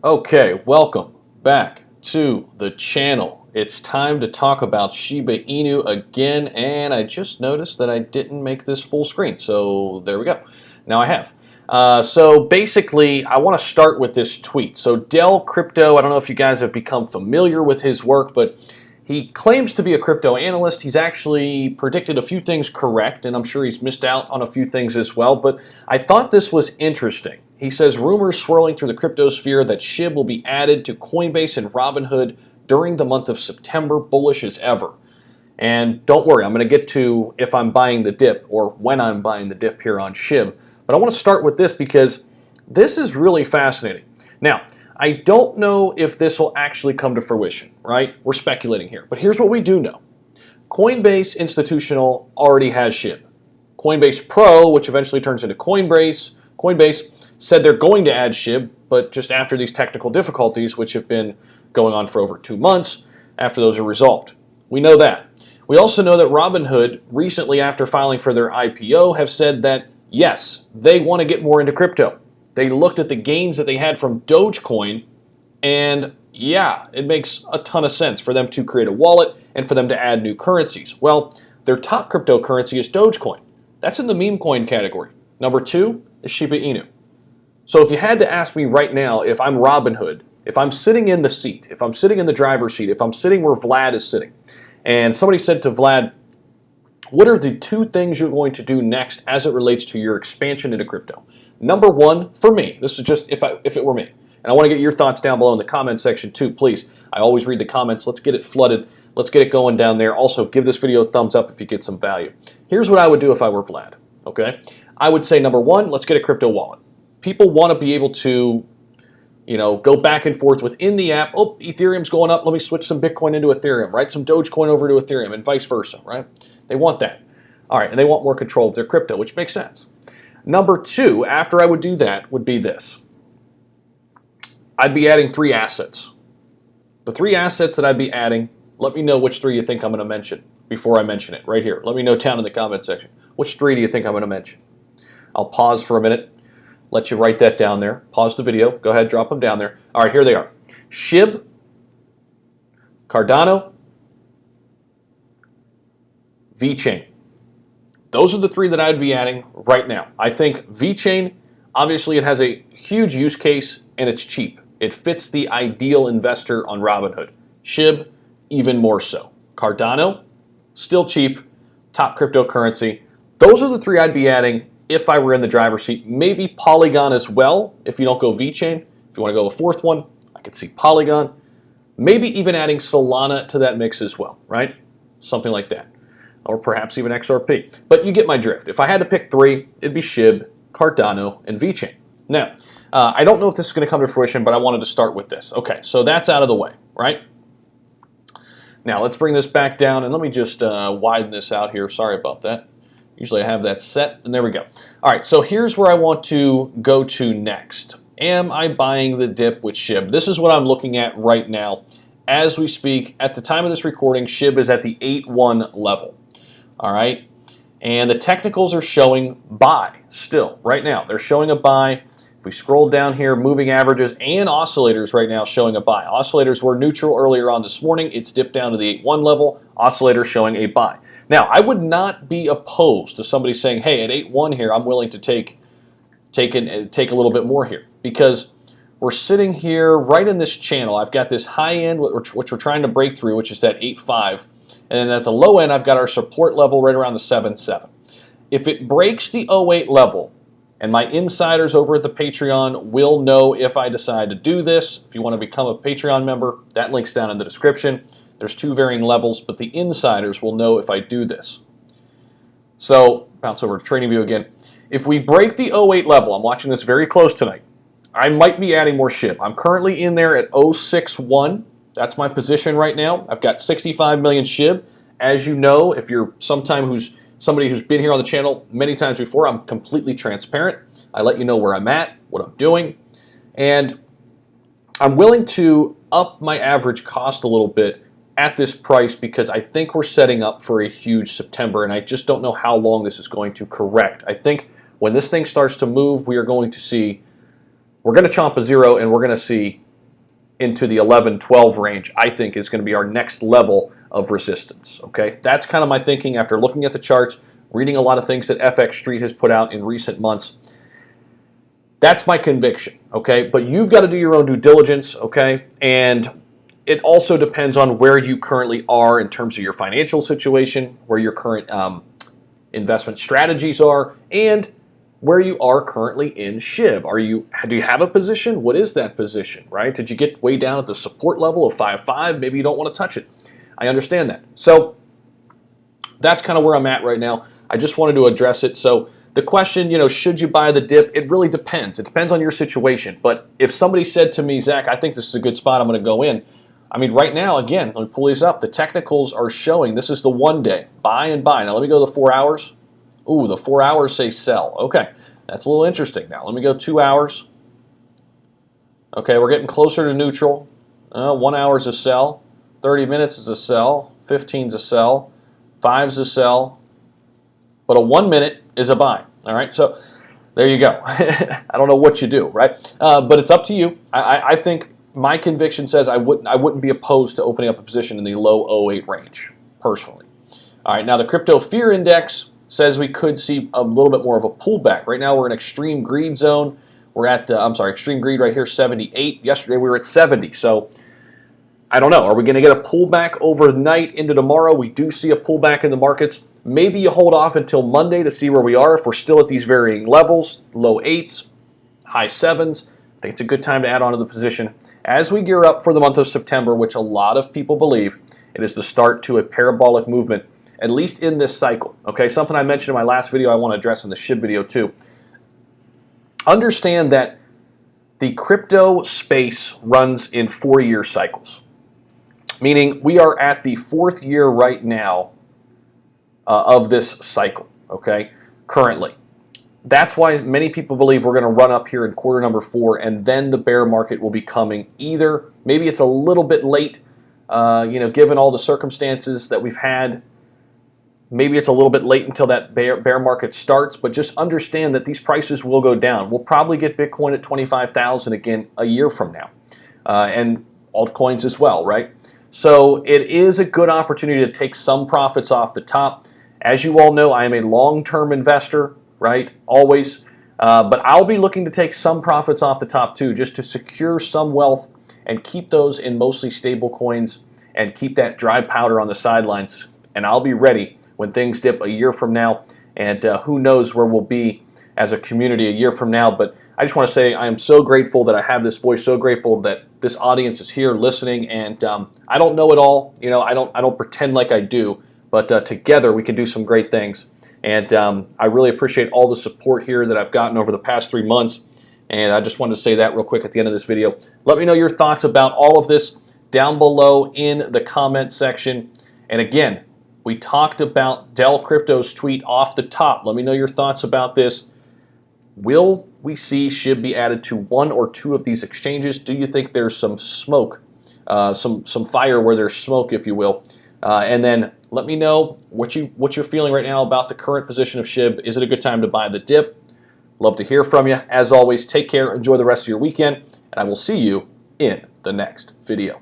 Okay, welcome back to the channel. It's time to talk about Shiba Inu again, and I just noticed that I didn't make this full screen, so there we go. Now I have. So basically, I want to start with this tweet. So Dell Crypto, I don't know if you guys have become familiar with his work, but he claims to be a crypto analyst. He's actually predicted a few things correct, and I'm sure he's missed out on a few things as well, but I thought this was interesting. He says rumors swirling through the crypto sphere that SHIB will be added to Coinbase and Robinhood during the month of September, bullish as ever. And don't worry, I'm going to get to if I'm buying the dip or when I'm buying the dip here on SHIB. But I want to start with this because this is really fascinating. Now, I don't know if this will actually come to fruition, right? We're speculating here. But here's what we do know. Coinbase Institutional already has SHIB. Coinbase Pro, which eventually turns into Coinbase, said they're going to add SHIB, but just after these technical difficulties, which have been going on for over 2 months, after those are resolved. We know that. We also know that Robinhood, recently after filing for their IPO, have said that, yes, they want to get more into crypto. They looked at the gains that they had from Dogecoin, and yeah, it makes a ton of sense for them to create a wallet and for them to add new currencies. Well, their top cryptocurrency is Dogecoin. That's in the meme coin category. Number 2 is Shiba Inu. So if you had to ask me right now, if I'm Robinhood, if I'm sitting in the seat, if I'm sitting in the driver's seat, if I'm sitting where Vlad is sitting, and somebody said to Vlad, what are the 2 things you're going to do next as it relates to your expansion into crypto? Number 1, for me, this is just if it were me, and I want to get your thoughts down below in the comment section too, please. I always read the comments. Let's get it flooded. Let's get it going down there. Also, give this video a thumbs up if you get some value. Here's what I would do if I were Vlad, okay? I would say, number 1, let's get a crypto wallet. People want to be able to, go back and forth within the app. Oh, Ethereum's going up. Let me switch some Bitcoin into Ethereum, right? Some Dogecoin over to Ethereum and vice versa, right? They want that. All right, and they want more control of their crypto, which makes sense. Number 2, after I would do that, would be this. I'd be adding 3 assets. The 3 assets that I'd be adding, let me know which 3 you think I'm going to mention before I mention it, right here. Let me know down in the comment section. Which 3 do you think I'm going to mention? I'll pause for a minute. Let you write that down there. Pause the video. Go ahead, drop them down there. All right, here they are. SHIB, Cardano, VeChain. Those are the 3 that I'd be adding right now. I think VeChain, obviously it has a huge use case and it's cheap. It fits the ideal investor on Robinhood. SHIB, even more so. Cardano, still cheap, top cryptocurrency. Those are the 3 I'd be adding if I were in the driver's seat. Maybe Polygon as well, if you don't go VeChain. If you want to go a 4th one, I could see Polygon. Maybe even adding Solana to that mix as well, right? Something like that. Or perhaps even XRP. But you get my drift. If I had to pick 3, it'd be SHIB, Cardano, and VeChain. Now, I don't know if this is going to come to fruition, but I wanted to start with this. Okay, so that's out of the way, right? Now, let's bring this back down, and let me just widen this out here. Sorry about that. Usually I have that set, and there we go. All right, so here's where I want to go to next. Am I buying the dip with SHIB? This is what I'm looking at right now. As we speak, at the time of this recording, SHIB is at the 8-1 level. All right, and the technicals are showing buy still right now. They're showing a buy. If we scroll down here, moving averages and oscillators right now showing a buy. Oscillators were neutral earlier on this morning. It's dipped down to the 8-1 level. Oscillators showing a buy. Now, I would not be opposed to somebody saying, hey, at 8-1 here, I'm willing to take a little bit more here, because we're sitting here right in this channel. I've got this high end, which we're trying to break through, which is that 8.5. And then at the low end, I've got our support level right around the 7.7. If it breaks the 08 level, and my insiders over at the Patreon will know if I decide to do this. If you want to become a Patreon member, that link's down in the description. There's 2 varying levels, but the insiders will know if I do this. So, bounce over to TradingView again. If we break the 08 level, I'm watching this very close tonight, I might be adding more SHIB. I'm currently in there at 0.61. That's my position right now. I've got 65 million SHIB. As you know, if you're somebody who's been here on the channel many times before, I'm completely transparent. I let you know where I'm at, what I'm doing, and I'm willing to up my average cost a little bit at this price because I think we're setting up for a huge September, and I just don't know how long this is going to correct. I think when this thing starts to move, we're going to chomp a zero, and we're going to see into the 11, 12 range, I think is going to be our next level of resistance. Okay, that's kind of my thinking after looking at the charts, reading a lot of things that FX Street has put out in recent months. That's my conviction. Okay, but you've got to do your own due diligence. Okay, and it also depends on where you currently are in terms of your financial situation, where your current investment strategies are, and where you are currently in SHIB. Do you have a position? What is that position, right? Did you get way down at the support level of 5.5? Maybe you don't want to touch it. I understand that. So that's kind of where I'm at right now. I just wanted to address it. So the question, should you buy the dip? It really depends. It depends on your situation. But if somebody said to me, Zach, I think this is a good spot, I'm going to go in. I mean, right now, again, let me pull these up. The technicals are showing this is the 1 day, buy and buy. Now let me go to the 4 hours. Ooh, the 4 hours say sell. Okay, that's a little interesting. Now let me go 2 hours. Okay, we're getting closer to neutral. 1 hour is a sell. 30 minutes is a sell. 15 is a sell. 5 is a sell. But a 1 minute is a buy. All right, so there you go. I don't know what you do, right? But it's up to you. I think my conviction says I wouldn't be opposed to opening up a position in the low 08 range, personally. All right, now the crypto fear index says we could see a little bit more of a pullback. Right now we're in extreme greed zone. We're at, extreme greed right here, 78. Yesterday we were at 70. So I don't know. Are we going to get a pullback overnight into tomorrow? We do see a pullback in the markets. Maybe you hold off until Monday to see where we are. If we're still at these varying levels, low 8s, high 7s, I think it's a good time to add on to the position. As we gear up for the month of September, which a lot of people believe, it is the start to a parabolic movement, at least in this cycle. Okay, something I mentioned in my last video I want to address in the SHIB video too. Understand that the crypto space runs in 4-year cycles, meaning we are at the 4th year right now of this cycle, okay, currently. That's why many people believe we're going to run up here in quarter number 4, and then the bear market will be coming. Either maybe it's a little bit late, given all the circumstances that we've had. Maybe it's a little bit late until that bear market starts, but just understand that these prices will go down. We'll probably get Bitcoin at 25,000 again a year from now, and altcoins as well, right? So it is a good opportunity to take some profits off the top. As you all know, I am a long-term investor, right? Always. But I'll be looking to take some profits off the top too, just to secure some wealth and keep those in mostly stable coins and keep that dry powder on the sidelines. And I'll be ready when things dip a year from now. And who knows where we'll be as a community a year from now. But I just want to say I am so grateful that I have this voice, so grateful that this audience is here listening. And I don't know it all. I don't pretend like I do. But together we can do some great things. And I really appreciate all the support here that I've gotten over the past 3 months. And I just wanted to say that real quick at the end of this video. Let me know your thoughts about all of this down below in the comment section. And again, we talked about Dell Crypto's tweet off the top. Let me know your thoughts about this. Will we see SHIB be added to 1 or 2 of these exchanges? Do you think there's some smoke, some fire where there's smoke, if you will? And then let me know what you're feeling right now about the current position of SHIB. Is it a good time to buy the dip? Love to hear from you. As always, take care, enjoy the rest of your weekend, and I will see you in the next video.